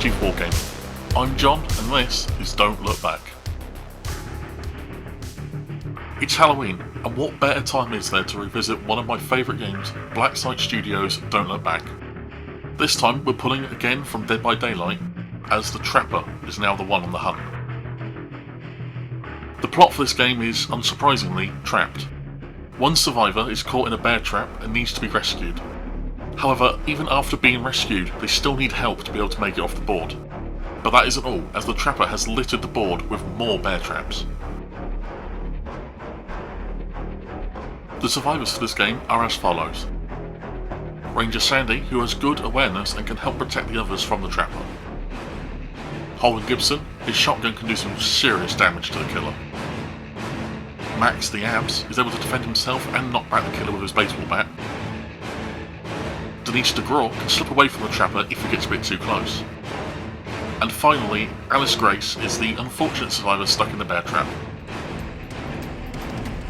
to Wargaming. I'm John, and this is Don't Look Back. It's Halloween, and what better time is there to revisit one of my favourite games, Blackside Studios' Don't Look Back. This time we're pulling again from Dead by Daylight, as the Trapper is now the one on the hunt. The plot for this game is, unsurprisingly, trapped. One survivor is caught in a bear trap and needs to be rescued. However, even after being rescued, they still need help to be able to make it off the board. But that isn't all, as the Trapper has littered the board with more bear traps. The survivors for this game are as follows. Ranger Sandy, who has good awareness and can help protect the others from the Trapper. Holden Gibson, his shotgun can do some serious damage to the killer. Max, the Abs, is able to defend himself and knock back the killer with his baseball bat. Denise DeGraw can slip away from the Trapper if he gets a bit too close. And finally, Alice Grace is the unfortunate survivor stuck in the bear trap.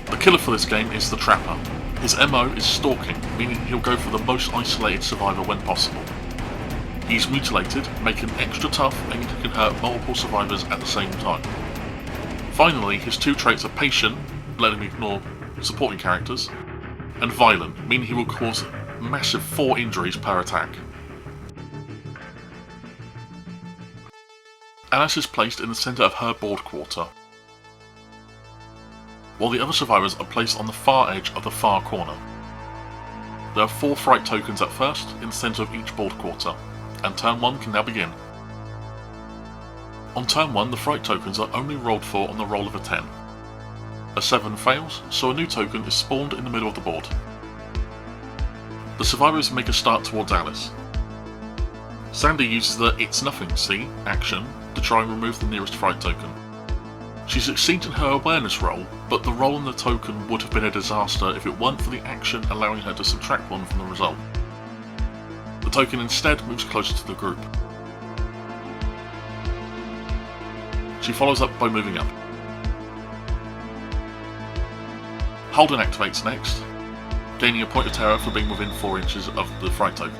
The killer for this game is the Trapper. His MO is stalking, meaning he'll go for the most isolated survivor when possible. He's mutilated, making him extra tough and he can hurt multiple survivors at the same time. Finally, his two traits are patient, letting him ignore supporting characters, and violent, meaning he will cause massive 4 injuries per attack. Alice is placed in the centre of her board quarter, while the other survivors are placed on the far edge of the far corner. There are 4 fright tokens at first, in the centre of each board quarter, and turn 1 can now begin. On turn 1, the fright tokens are only rolled for on the roll of a 10. A 7 fails, so a new token is spawned in the middle of the board. The survivors make a start towards Alice. Sandy uses the It's Nothing See action to try and remove the nearest fright token. She succeeds in her awareness roll, but the roll on the token would have been a disaster if it weren't for the action allowing her to subtract 1 from the result. The token instead moves closer to the group. She follows up by moving up. Holden activates next, gaining a point of terror for being within 4 inches of the fright token.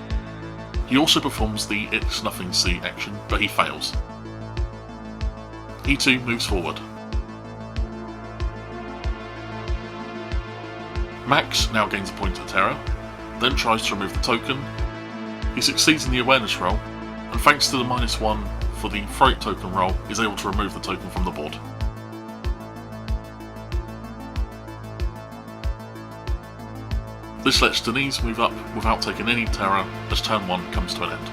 He also performs the It's Nothing See action, but he fails. He too moves forward. Max now gains a point of terror, then tries to remove the token. He succeeds in the awareness roll, and thanks to the -1 for the fright token roll, is able to remove the token from the board. This lets Denise move up without taking any terror as turn 1 comes to an end.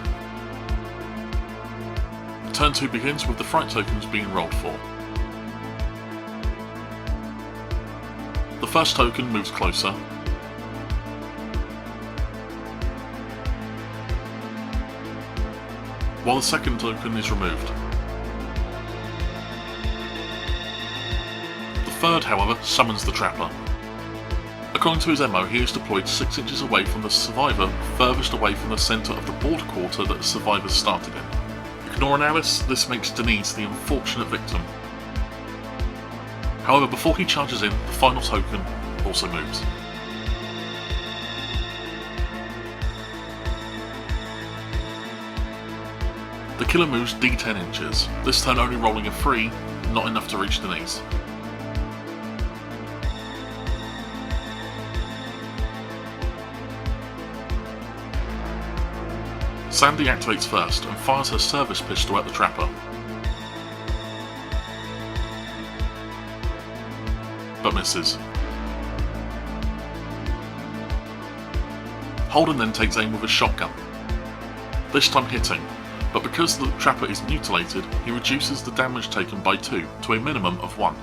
Turn 2 begins with the fright tokens being rolled for. The first token moves closer, while the second token is removed. The third, however, summons the Trapper. According to his MO, he is deployed 6 inches away from the survivor, furthest away from the centre of the board quarter that the survivors started in. Ignoring Alice, this makes Denise the unfortunate victim. However, before he charges in, the final token also moves. The killer moves D10 inches, this turn only rolling a 3, not enough to reach Denise. Sandy activates first and fires her service pistol at the Trapper, but misses. Holden then takes aim with a shotgun, this time hitting, but because the Trapper is mutilated, he reduces the damage taken by 2 to a minimum of 1.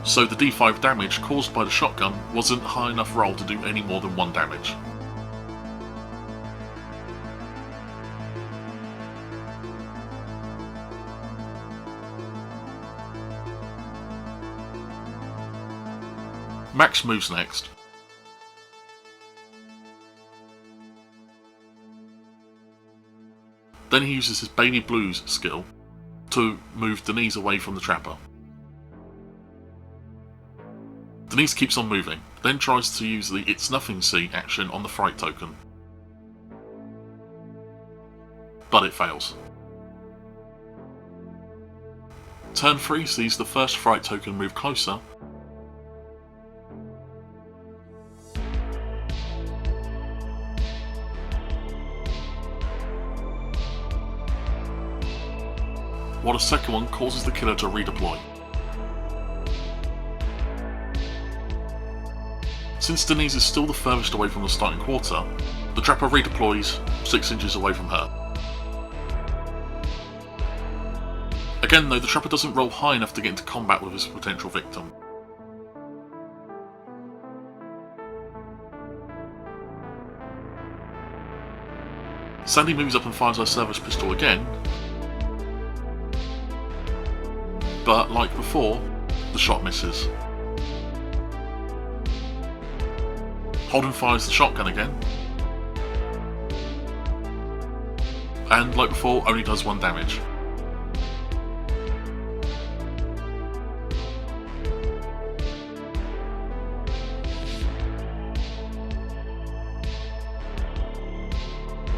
So the D5 damage caused by the shotgun wasn't a high enough roll to do any more than 1 damage. Max moves next. Then he uses his Baby Blues skill to move Denise away from the Trapper. Denise keeps on moving, then tries to use the It's Nothing See action on the fright token. But it fails. Turn 3 sees the first fright token move closer, while the second one causes the killer to redeploy. Since Denise is still the furthest away from the starting quarter, the trapper redeploys 6 inches away from her. Again though, the trapper doesn't roll high enough to get into combat with his potential victim. Sandy moves up and fires her service pistol again, but like before, the shot misses. Holden fires the shotgun again, and like before, only does 1 damage.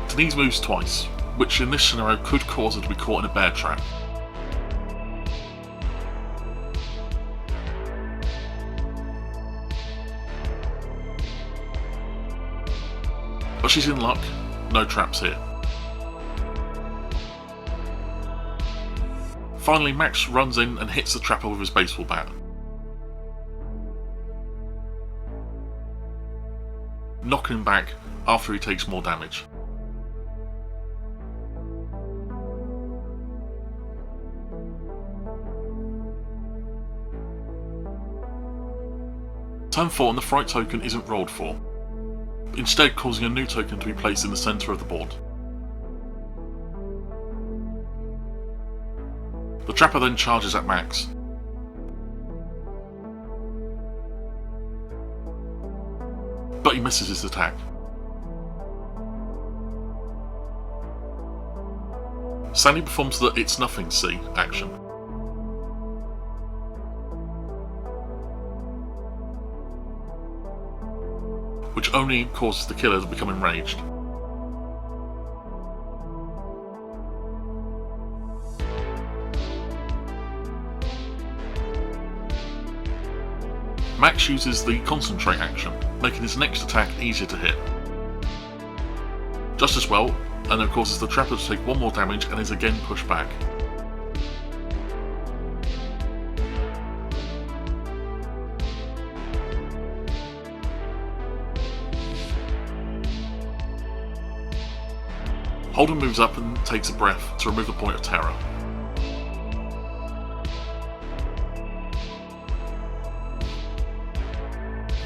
Denise moves twice, which in this scenario could cause her to be caught in a bear trap. But she's in luck, no traps here. Finally, Max runs in and hits the trapper with his baseball bat. Knocking him back after he takes more damage. Turn 4 and the fright token isn't rolled for, instead causing a new token to be placed in the centre of the board. The trapper then charges at Max. But he misses his attack. Sandy performs the "It's Nothing, see" action. Which only causes the killer to become enraged. Max uses the concentrate action, making his next attack easier to hit. Just as well, and it causes the trapper to take 1 more damage and is again pushed back. Holden moves up and takes a breath to remove the point of terror.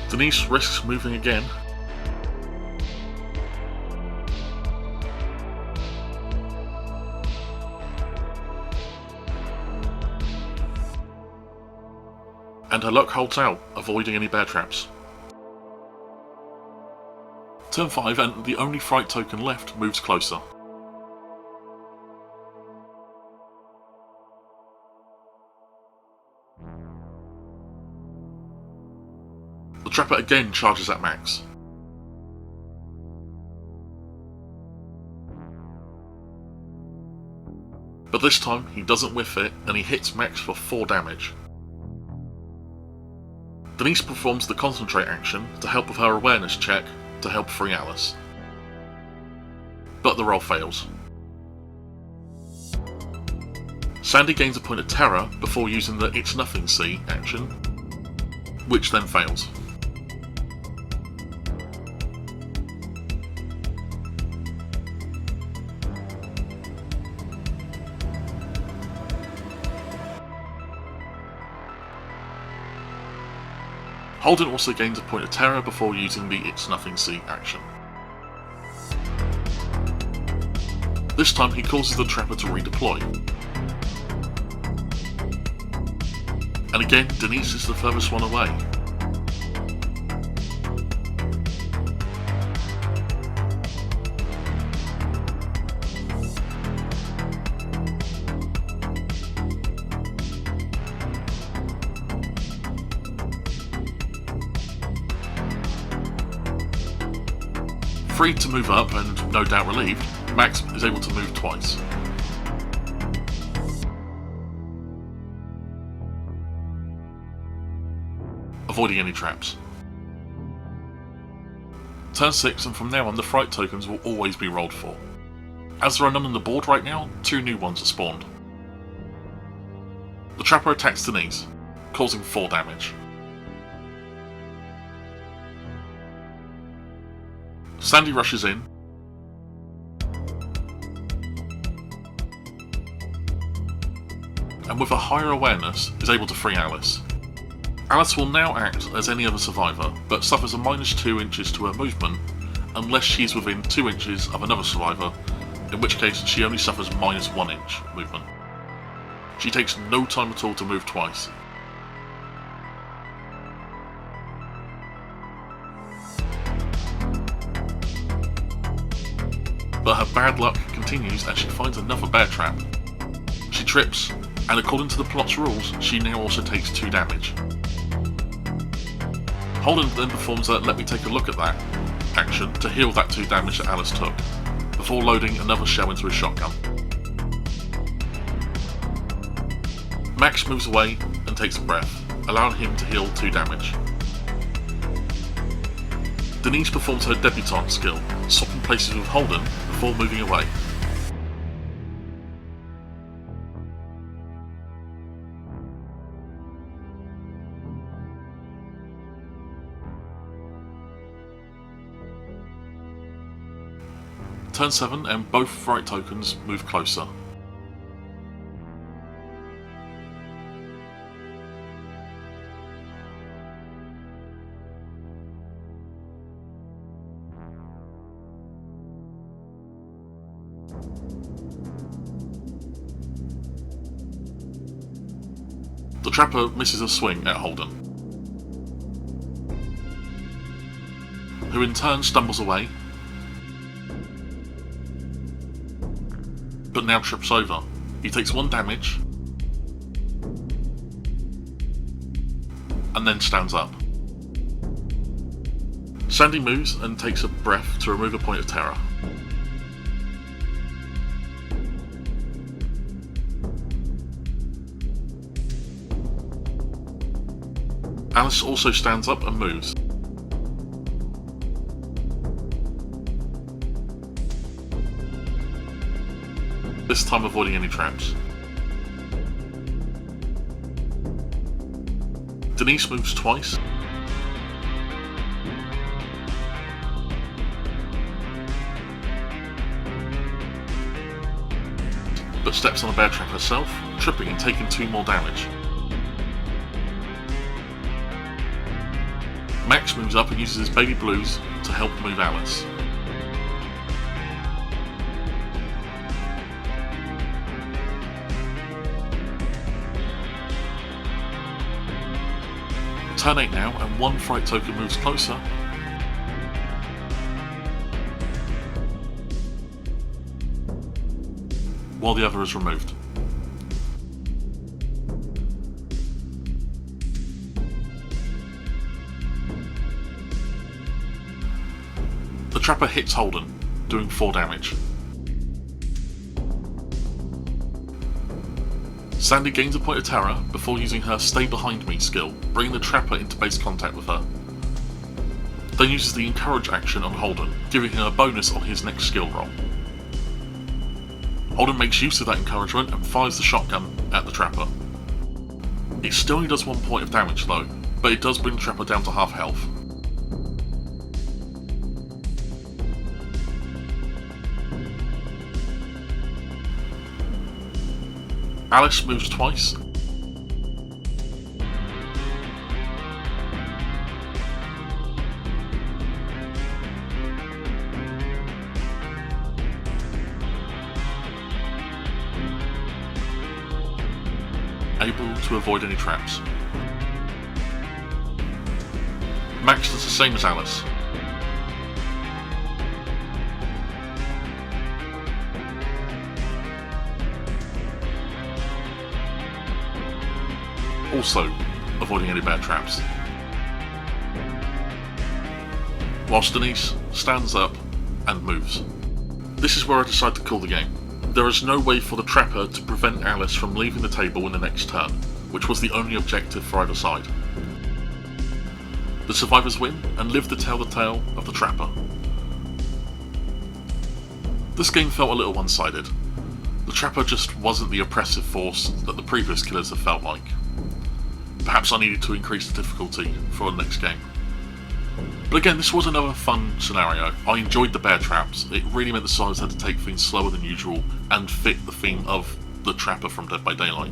Denise risks moving again. And her luck holds out, avoiding any bear traps. Turn 5 and the only fright token left moves closer. The trapper again charges at Max. But this time he doesn't whiff it and he hits Max for 4 damage. Denise performs the concentrate action to help with her awareness check to help free Alice. But the roll fails. Sandy gains a point of terror before using the "It's Nothing, see" action, which then fails. Holden also gains a point of terror before using the "It's Nothing, see" action. This time he causes the trapper to redeploy. And again, Denise is the furthest one away. Freed to move up and no doubt relieved, Max is able to move twice. avoiding any traps. Turn 6, and from now on the fright tokens will always be rolled for. As there are none on the board right now, 2 new ones are spawned. The trapper attacks Denise, causing 4 damage. Sandy rushes in, and with a higher awareness is able to free Alice. Alice will now act as any other survivor, but suffers a -2 inches to her movement unless she is within 2 inches of another survivor, in which case she only suffers -1 inch movement. She takes no time at all to move twice. But her bad luck continues as she finds another bear trap. She trips, and according to the plot's rules, she now also takes 2 damage. Holden then performs a "let me take a look at that" action to heal that 2 damage that Alice took, before loading another shell into his shotgun. Max moves away and takes a breath, allowing him to heal 2 damage. Denise performs her debutante skill, swapping places with Holden before moving away. Turn 7 and both fright tokens move closer. The trapper misses a swing at Holden, who in turn stumbles away, but now trips over. He takes 1 damage, and then stands up. Sandy moves and takes a breath to remove a point of terror. Alice also stands up and moves. This time avoiding any traps. Denise moves twice. But steps on a bear trap herself, tripping and taking 2 more damage. Max moves up and uses his baby blues to help move Alice. Turn 8 now, and 1 fright token moves closer. While the other is removed. The trapper hits Holden, doing 4 damage. Sandy gains a point of terror before using her "stay behind me" skill, bringing the trapper into base contact with her. Then uses the encourage action on Holden, giving him a bonus on his next skill roll. Holden makes use of that encouragement and fires the shotgun at the trapper. It still only does 1 point of damage though, but it does bring the trapper down to half health. Alice moves twice. Able to avoid any traps. Max does the same as Alice. Also avoiding any bad traps. Whilst Denise stands up and moves. This is where I decide to call the game. There is no way for the trapper to prevent Alice from leaving the table in the next turn, which was the only objective for either side. The survivors win and live to tell the tale of the trapper. This game felt a little one-sided. The trapper just wasn't the oppressive force that the previous killers have felt like. Perhaps I needed to increase the difficulty for the next game. But again, this was another fun scenario. I enjoyed the bear traps. It really meant the survivors had to take things slower than usual and fit the theme of the trapper from Dead by Daylight.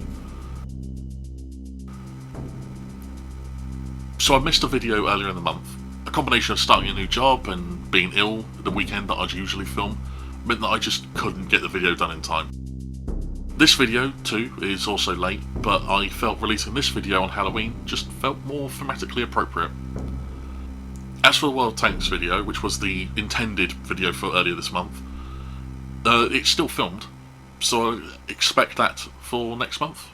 So I missed a video earlier in the month. A combination of starting a new job and being ill the weekend that I'd usually film meant that I just couldn't get the video done in time. This video, too, is also late, but I felt releasing this video on Halloween just felt more thematically appropriate. As for the World Tanks video, which was the intended video for earlier this month, it's still filmed, so expect that for next month.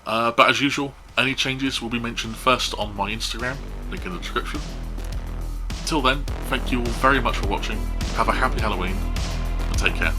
But as usual, any changes will be mentioned first on my Instagram, link in the description. Until then, thank you all very much for watching, have a happy Halloween, and take care.